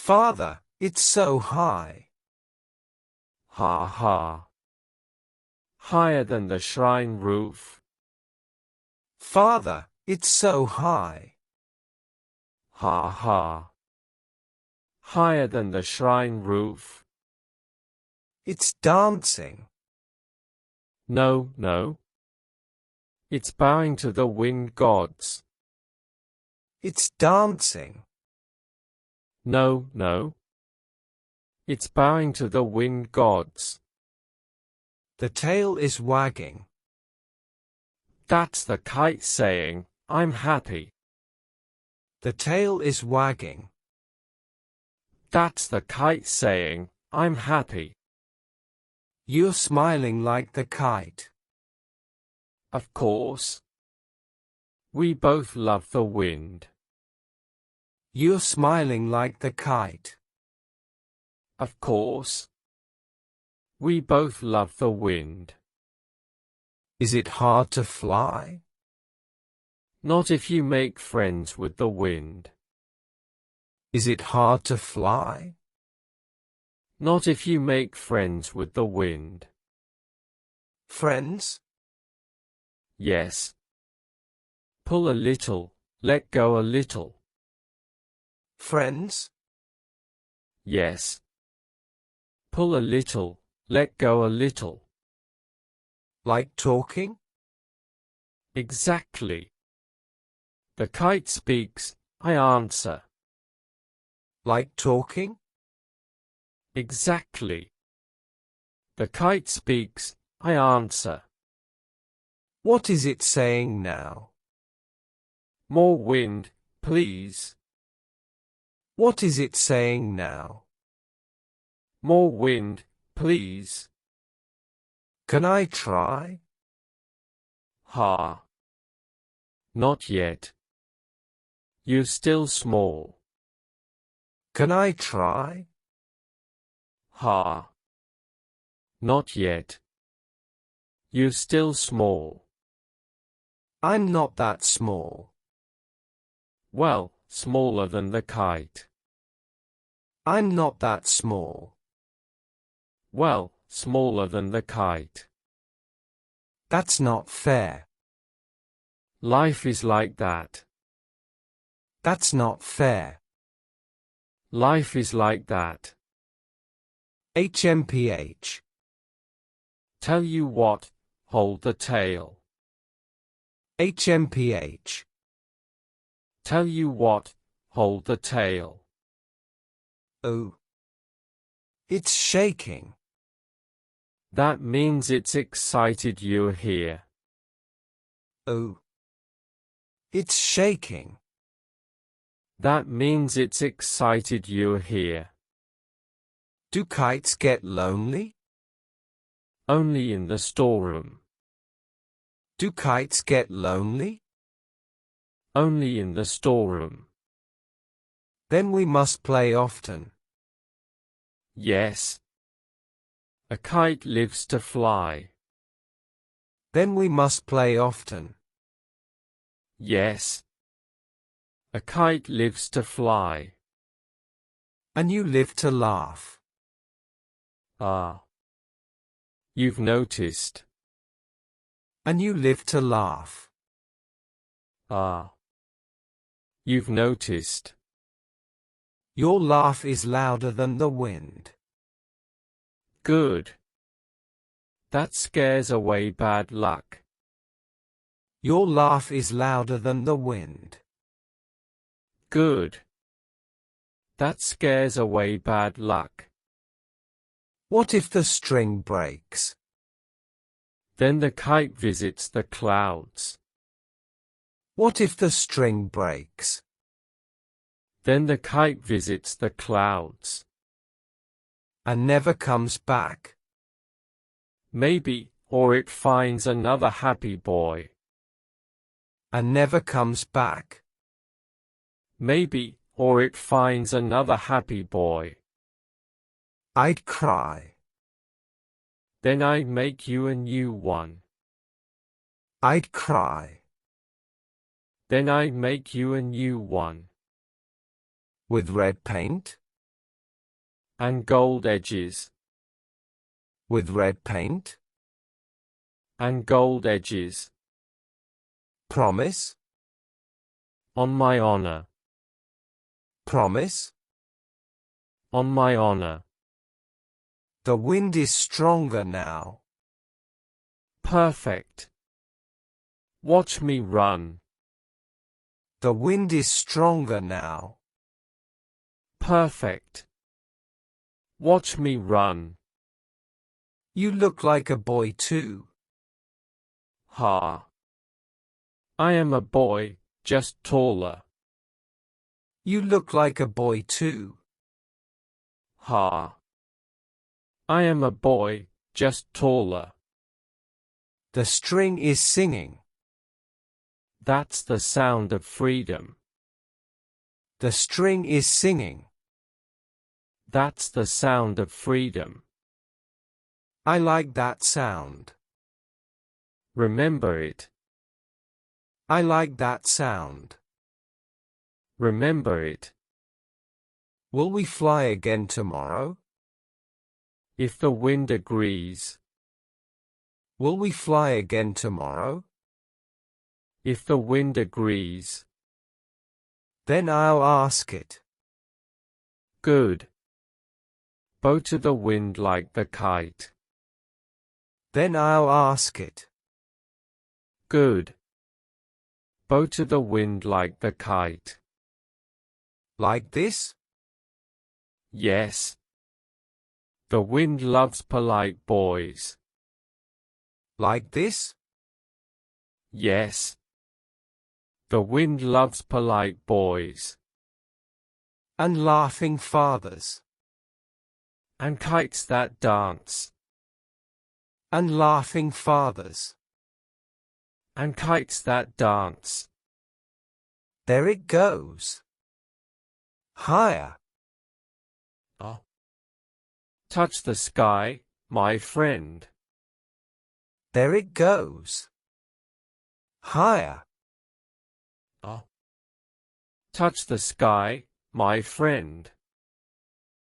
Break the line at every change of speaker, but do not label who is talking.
Father, it's so high.
Ha ha. Higher than the shrine roof.
Father, it's so high.
Ha ha. Higher than the shrine roof.
It's dancing.
No, no. It's bowing to the wind gods.
It's dancing.
No, no. It's bowing to the wind gods.
The tail is wagging.
That's the kite saying, I'm happy.
The tail is wagging.
That's the kite saying, I'm happy.
You're smiling like the kite.
Of course. We both love the wind.
You're smiling like the kite.
Of course. We both love the wind.
Is it hard to fly?
Not if you make friends with the wind.
Is it hard to fly?
Not if you make friends with the wind.
Friends?
Yes. Pull a little, let go a little.
Friends?
Yes. Pull a little, let go a little.
Like talking?
Exactly. The kite speaks, I answer.
Like talking?
Exactly. The kite speaks, I answer.
What is it saying now?
More wind, please.
What is it saying now?
More wind, please.
Can I try?
Ha. Not yet. You're still small.
Can I try?
Ha. Not yet. You're still small.
I'm not that small.
Well, smaller than the kite.
I'm not that small.
Well, smaller than the kite.
That's not fair.
Life is like that.
That's not fair.
Life is like that.
HMPH.
Tell you what, hold the tail.
HMPH.
Tell you what, hold the tail.
Oh. It's shaking.
That means it's excited you're here.
Oh. It's shaking.
That means it's excited you're here.
Do kites get lonely?
Only in the storeroom.
Do kites get lonely?
Only in the storeroom.
Then we must play often.
Yes. A kite lives to fly.
Then we must play often.
Yes. A kite lives to fly.
And you live to laugh.
Ah. You've noticed.
And you live to laugh.
Ah. You've noticed.
Your laugh is louder than the wind.
Good. That scares away bad luck.
Your laugh is louder than the wind.
Good. That scares away bad luck.
What if the string breaks?
Then the kite visits the clouds.
What if the string breaks?
Then the kite visits the clouds.
And never comes back?
Maybe, or it finds another happy boy.
And never comes back?
Maybe, or it finds another happy boy.
I'd cry.
Then I'd make you a new one.
I'd cry.
Then I'd make you a new one.
With red paint?
and gold edges,
With red paint?
and gold edges,
Promise?
on my honor,
Promise?
on my honor.
The wind is stronger now.
Perfect. Watch me run.
The wind is stronger now.
Perfect. Watch me run.
You look like a boy too.
Ha. I am a boy, just taller.
You look like a boy too.
Ha. I am a boy, just taller.
The string is singing.
That's the sound of freedom.
The string is singing.
That's the sound of freedom.
I like that sound.
Remember it.
I like that sound.
Remember it.
Will we fly again tomorrow?
If the wind agrees.
Will we fly again tomorrow?
If the wind agrees.
Then I'll ask it.
Good. Bow to the wind like the kite.
Then I'll ask it.
Good. Bow to the wind like the kite.
Like this?
Yes. The wind loves polite boys.
Like this?
Yes. The wind loves polite boys.
And laughing fathers.
And kites that dance.
And laughing fathers.
And kites that dance.
There it goes. Higher.
Oh. Touch the sky, my friend.
There it goes. Higher.
Oh. Touch the sky, my friend.